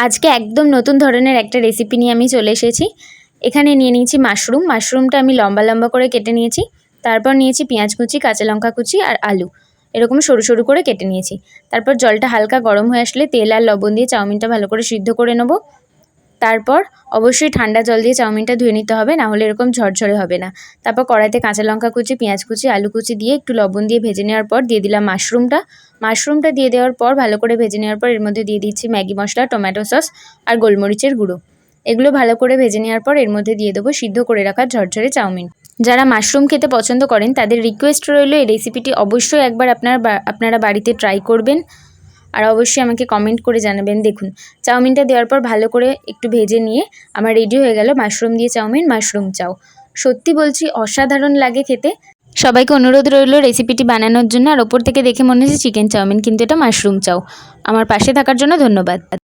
আজকে একদম নতুন ধরনের একটা রেসিপি নিয়ে আমি চলে এসেছি। এখানে নিয়ে নিয়েছি মাশরুমটা আমি লম্বা লম্বা করে কেটে নিয়েছি। তারপর নিয়েছি পেঁয়াজ কুচি, কাঁচা লঙ্কা কুচি আর আলু এরকম সরু সরু করে কেটে নিয়েছি। তারপর জলটা হালকা গরম হয়ে আসলে তেল আর লবণ দিয়ে চাউমিনটা ভালো করে সিদ্ধ করে নেব। তারপর অবশ্যই ঠান্ডা জল দিয়ে চাউমিনটা ধুয়ে নিতে হবে, না হলে এরকম ঝরঝরে হবে না। তারপর কড়াইতে কাঁচা লঙ্কা কুচি, পেঁয়াজ কুচি, আলু কুচি দিয়ে একটু লবণ দিয়ে ভেজে নেওয়ার পর দিয়ে দিলাম মাশরুমটা দিয়ে দেওয়ার পর ভালো করে ভেজে নেওয়ার পর এর মধ্যে দিয়ে দিচ্ছি ম্যাগি মশলা, টমেটো সস আর গোলমরিচের গুঁড়ো। এগুলো ভালো করে ভেজে নেওয়ার পর এর মধ্যে দিয়ে দেবো সিদ্ধ করে রাখা ঝরঝরে চাউমিন। যারা মাশরুম খেতে পছন্দ করেন তাদের রিকোয়েস্ট রইল এই রেসিপিটি অবশ্যই একবার আপনারা বাড়িতে ট্রাই করবেন আর অবশ্যই আমাকে কমেন্ট করে জানাবেন। দেখুন চাউমিনটা দেওয়ার পর ভালো করে একটু ভেজে নিয়ে আমার রেডি হয়ে গেল মাশরুম দিয়ে চাউমিন, মাশরুম চাউ। সত্যি বলছি অসাধারণ লাগে খেতে। সবাইকে অনুরোধ রইল রেসিপিটি বানানোর জন্য। আর ওপর থেকে দেখে মনে হচ্ছে চিকেন চাউমিন, কিন্তু এটা মাশরুম চাউ। আমার পাশে থাকার জন্য ধন্যবাদ।